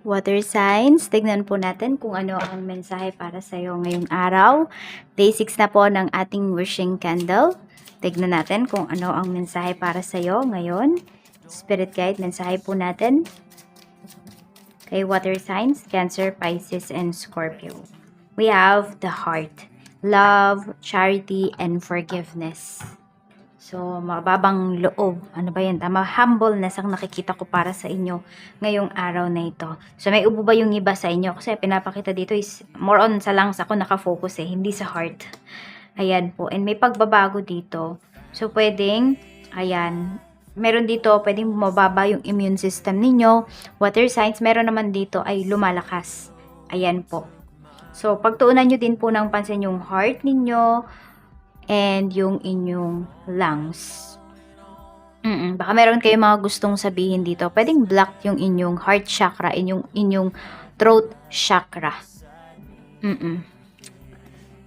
Water signs, tignan po natin kung ano ang mensahe para sa iyo ngayong araw. Day 6 na po ng ating wishing candle. Tignan natin kung ano ang mensahe para sa iyo ngayon. Spirit guide, mensahe po natin kay water signs, Cancer, Pisces, and Scorpio. We have the heart, love, charity, and forgiveness. So, mababang loob. Ano ba yan? Tama, humbleness ang nakikita ko para sa inyo ngayong araw na ito. So, may ubo ba yung iba sa inyo? Kasi pinapakita dito is more on sa lungs ako nakafocus hindi sa heart. Ayan po. And may pagbabago dito. So, pwedeng, ayan, meron dito, pwedeng bumababa yung immune system ninyo. Water signs, meron naman dito ay lumalakas. Ayan po. So, pagtuunan nyo din po ng pansin yung heart ninyo, and yung inyong lungs. Baka meron kayong mga gustong sabihin dito. Pwedeng block yung inyong heart chakra, inyong throat chakra.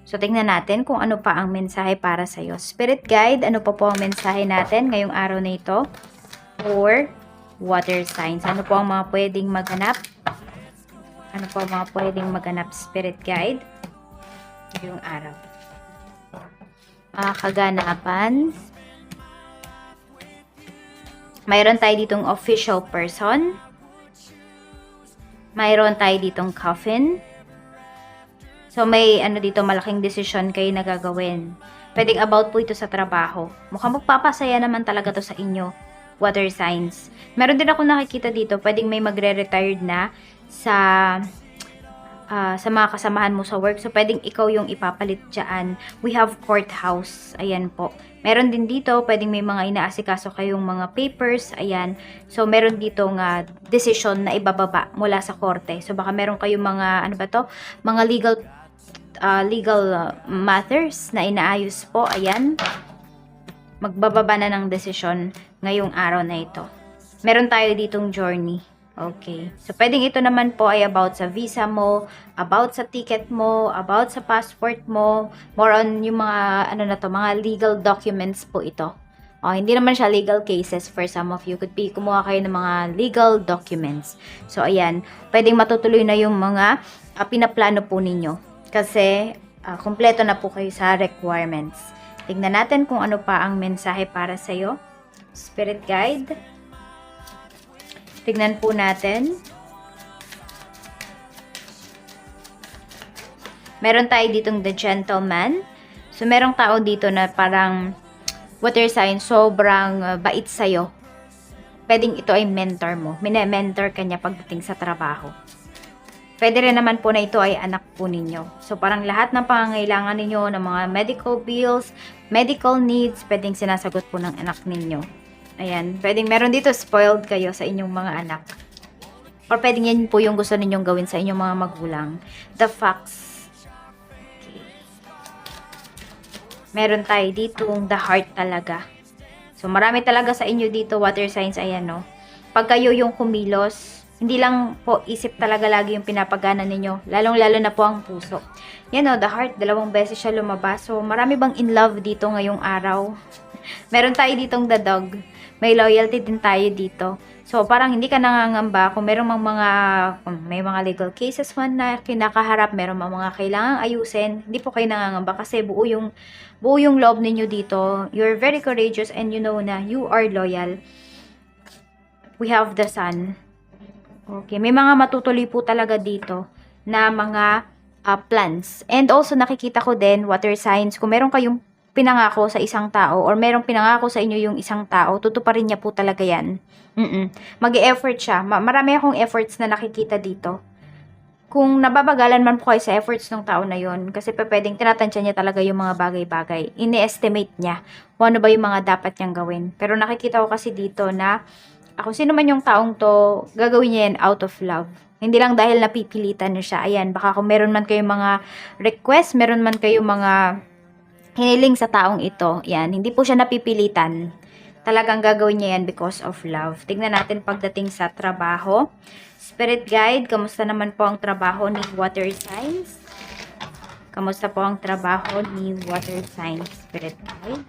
So, tingnan natin kung ano pa ang mensahe para sa iyo. Spirit guide, ano pa po ang mensahe natin ngayong araw na ito? For water signs. Ano po ang mga pwedeng maganap? Ano po ang mga pwedeng maganap, spirit guide? Ngayong araw. Kaganapan. Mayroon tayo ditong official person. Mayroon tayo ditong coffin. So, may ano dito, malaking decision kayo na gagawin. Pwedeng about po ito sa trabaho. Mukhang magpapasaya naman talaga to sa inyo, water signs. Meron din ako nakikita dito, pwedeng may magre-retired na sa mga kasamahan mo sa work. So, pwedeng ikaw yung ipapalit dyan. We have courthouse. Ayan po. Meron din dito, pwedeng may mga inaasikaso kayong mga papers. Ayan. So, meron dito nga decision na ibababa mula sa korte. So, baka meron kayong mga, ano ba to? Mga legal matters na inaayos po. Ayan. Magbababa na ng decision ngayong araw na ito. Meron tayo ditong journey. Okay. So, pwedeng ito naman po ay about sa visa mo, about sa ticket mo, about sa passport mo, more on yung mga, ano na to, mga legal documents po ito. Hindi naman siya legal cases for some of you. Could be, kumuha kayo ng mga legal documents. So, ayan. Pwedeng matutuloy na yung mga pinaplano po ninyo. Kasi, kumpleto na po kayo sa requirements. Tignan natin kung ano pa ang mensahe para sa'yo. Spirit guide. Tignan po natin. Meron tayo ditong the gentleman. So, merong tao dito na parang water sign, sobrang bait sa'yo. Pwedeng ito ay mentor mo. Mine-mentor ka niya pagdating sa trabaho. Pwede rin naman po na ito ay anak po ninyo. So, parang lahat ng pangangailangan ninyo, ng mga medical bills, medical needs, pwedeng sinasagot po ng anak ninyo. Ayan, pwedeng meron dito spoiled kayo sa inyong mga anak. Or pwedeng yan po yung gusto ninyong gawin sa inyong mga magulang. The facts. Okay. Meron tayo dito the heart talaga. So, marami talaga sa inyo dito, water signs, ayan no. Pag kayo yung kumilos, hindi lang po isip talaga lagi yung pinapagana ninyo. Lalong-lalo na po ang puso. Yan no, the heart, 2 beses siya lumabas. So, marami bang in love dito ngayong araw? Meron tayo ditong the dog. May loyalty din tayo dito. So, parang hindi ka nangangamba kung may mga legal cases man na kinakaharap, meron mga kailangang ayusin, hindi po kayo nangangamba kasi buo yung loob ninyo dito. You're very courageous and you know na you are loyal. We have the sun. Okay, may mga matutuloy po talaga dito na mga plans. And also nakikita ko din, water signs, kung meron kayong pinangako sa isang tao or merong pinangako sa inyo yung isang tao, tutuparin niya po talaga yan. Mag-e-effort siya. Marami akong efforts na nakikita dito. Kung nababagalan man po kayo sa efforts ng tao na yon, kasi pwedeng tinatansya niya talaga yung mga bagay-bagay. Ini-estimate niya kung ano ba yung mga dapat niyang gawin. Pero nakikita ko kasi dito na kung sino man yung taong to, gagawin niya yan out of love. Hindi lang dahil napipilitan niyo siya. Ayan, baka kung meron man kayong mga request, meron man kayong mga hiniling sa taong ito, yan, hindi po siya napipilitan. Talagang gagawin niya yan because of love. Tignan natin pagdating sa trabaho. Spirit guide, kamusta naman po ang trabaho ni water signs? Kamusta po ang trabaho ni water signs, spirit guide?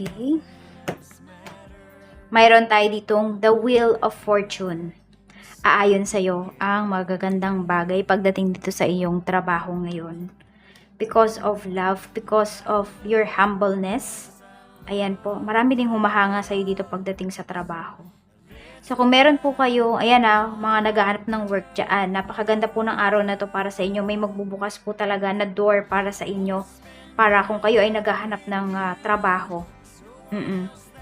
Okay. Mayroon tayo ditong the Wheel of Fortune. Aayon sa'yo ang magagandang bagay pagdating dito sa iyong trabaho ngayon. Because of love, because of your humbleness. Ayan po, marami ding humahanga sa'yo dito pagdating sa trabaho. So kung meron po kayo, ayan mga naghahanap ng work dyan, napakaganda po ng araw na to para sa inyo. May magbubukas po talaga na door para sa inyo. Para kung kayo ay naghahanap ng trabaho.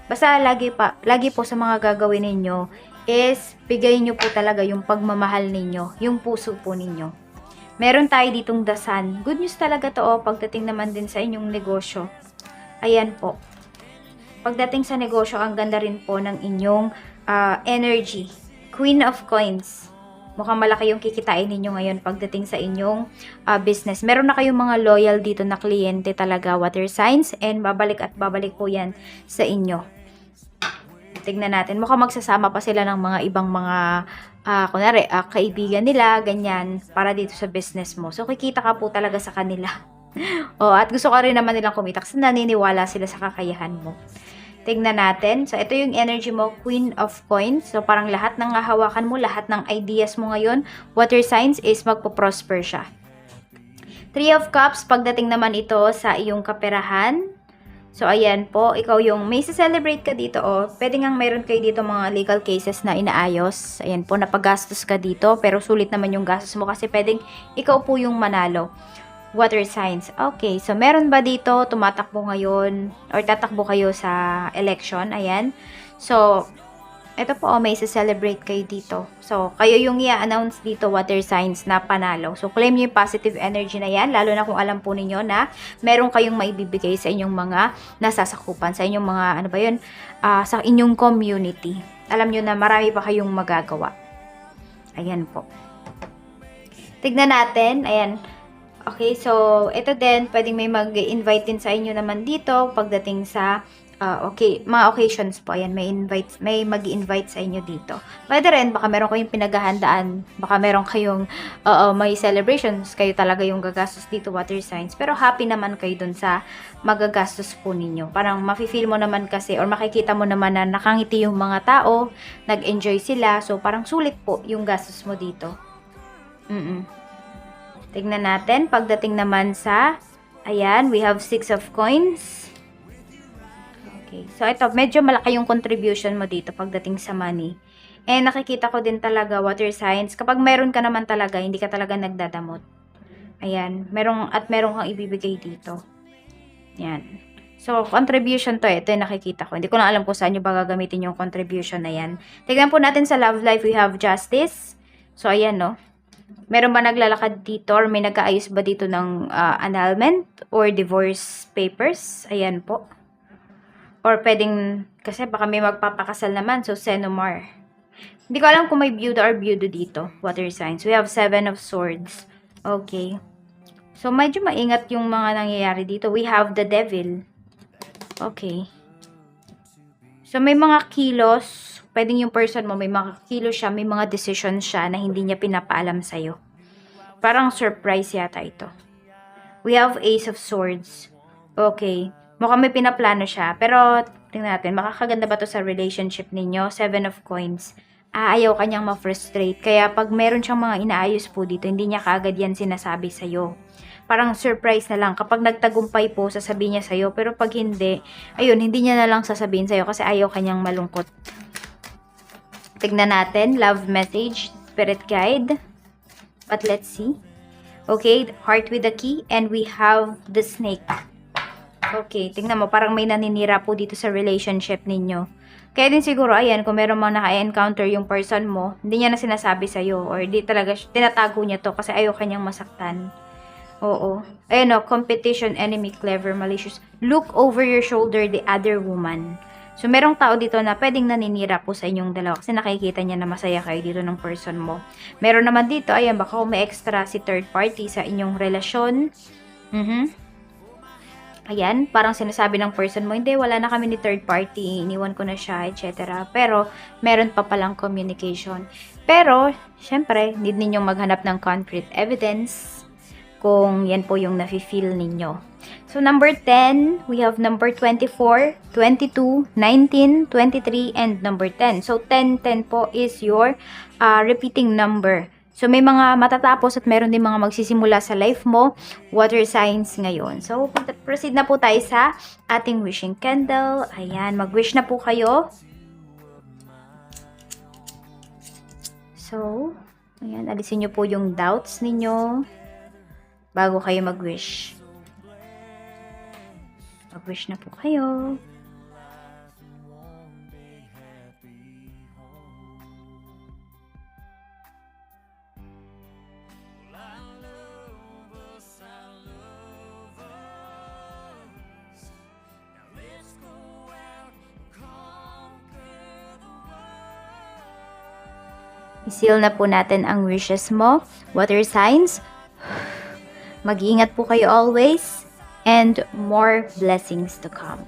Basta lagi po sa mga gagawin ninyo is bigay nyo po talaga yung pagmamahal ninyo, yung puso po ninyo. Meron tayo ditong The Sun. Good news talaga to pagdating naman din sa inyong negosyo. Ayan po. Pagdating sa negosyo, ang ganda rin po ng inyong energy. Queen of Coins. Mukhang malaki yung kikitain ninyo ngayon pagdating sa inyong business. Meron na kayong mga loyal dito na kliyente talaga, water signs, and babalik at babalik po yan sa inyo. Tignan natin. Mukhang magsasama pa sila ng mga ibang mga kunwari, kaibigan nila, ganyan, para dito sa business mo. So, kikita ka po talaga sa kanila. At gusto ka rin naman nilang kumita kasi naniniwala sila sa kakayahan mo. Tignan natin. So, ito yung energy mo, Queen of Coins. So, parang lahat ng hawakan mo, lahat ng ideas mo ngayon, water signs is magpo-prosper siya. Three of Cups, pagdating naman ito sa iyong kaperahan. So, ayan po, ikaw yung may celebrate ka dito, Pwede ngang mayroon kayo dito mga legal cases na inaayos. Ayan po, napagastos ka dito, pero sulit naman yung gastos mo kasi pwedeng ikaw po yung manalo. Water signs. Okay, so meron ba dito tumatakbo ngayon or tatakbo kayo sa election? Ayan. So, ito po, may celebrate kayo dito. So, kayo yung i-announce dito, water signs na panalo. So, claim nyo yung positive energy na yan, lalo na kung alam po ninyo na meron kayong maibibigay sa inyong mga nasasakupan, sa inyong mga, ano ba yun, sa inyong community. Alam nyo na marami pa kayong magagawa. Ayan po. Tignan natin, ayan. Okay, so ito din, pwedeng may mag-invite din sa inyo naman dito pagdating sa mga occasions po. Ayan, may mag-invite sa inyo dito. Pwede rin, baka meron kayong pinaghahandaan, baka meron kayong may celebrations, kayo talaga yung gagastos dito, water signs. Pero happy naman kayo dun sa magagastos po ninyo. Parang mafe-feel mo naman kasi or makikita mo naman na nakangiti yung mga tao, nag-enjoy sila. So parang sulit po yung gastos mo dito. Tignan natin, pagdating naman sa, ayan, we have 6 of coins. Okay, so ito, medyo malaki yung contribution mo dito pagdating sa money. And nakikita ko din talaga, water signs, kapag meron ka naman talaga, hindi ka talaga nagdadamot. Ayan, meron kang ibibigay dito. Ayan. So, contribution to, ito yung nakikita ko. Hindi ko lang alam kung saan nyo ba gagamitin yung contribution na yan. Tignan po natin sa love life, we have justice. So, ayan, no? Meron ba naglalakad dito or may nag-aayos ba dito ng annulment or divorce papers? Ayan po. Or pwedeng, kasi baka may magpapakasal naman, so Senomar. Hindi ko alam kung may byuda or byudo dito, water signs. We have 7 of swords. Okay. So, medyo maingat yung mga nangyayari dito. We have the devil. Okay. So, may mga kilos. Pwedeng yung person mo, may mga kilos siya, may mga decisions siya na hindi niya pinapaalam sa'yo. Parang surprise yata ito. We have Ace of Swords. Okay. Mukhang may pinaplano siya. Pero, tingnan natin, makakaganda ba to sa relationship ninyo? 7 of Coins. Ayaw kanyang ma-frustrate. Kaya, pag meron siyang mga inaayos po dito, hindi niya kaagad yan sinasabi sa'yo. Parang surprise na lang. Kapag nagtagumpay po, sasabihin niya sa'yo. Pero pag hindi, ayun, hindi niya na lang sasabihin sa'yo kasi ayaw kanyang malungkot. Tignan natin, love message, spirit guide. But let's see. Okay, heart with the key. And we have the snake. Okay, tingnan mo, parang may naninira po dito sa relationship ninyo. Kaya din siguro, ayan, kung meron mga naka-encounter yung person mo, hindi niya na sinasabi sa'yo. Or di talaga, tinatago niya to kasi ayaw kanyang masaktan. Oo. Ayan o, competition, enemy, clever, malicious. Look over your shoulder the other woman. So, merong tao dito na pwedeng naninira po sa inyong dalawa kasi nakikita niya na masaya kayo dito ng person mo. Meron naman dito, ayan, baka may extra si third party sa inyong relasyon. Ayan, parang sinasabi ng person mo, hindi, wala na kami ni third party, iniwan ko na siya, etc. Pero, meron pa palang communication. Pero, syempre, need ninyong maghanap ng concrete evidence kung yan po yung nafe-feel ninyo. So, number 10, we have number 24, 22, 19, 23, and number 10. So, 10 po is your repeating number. So, may mga matatapos at meron din mga magsisimula sa life mo, water signs ngayon. So, proceed na po tayo sa ating wishing candle. Ayan, mag-wish na po kayo. So, ayan, alisin nyo po yung doubts ninyo bago kayo mag-wish. Mag-wish na po kayo. I-seal na po natin ang wishes mo. Water signs, mag-iingat po kayo always and more blessings to come.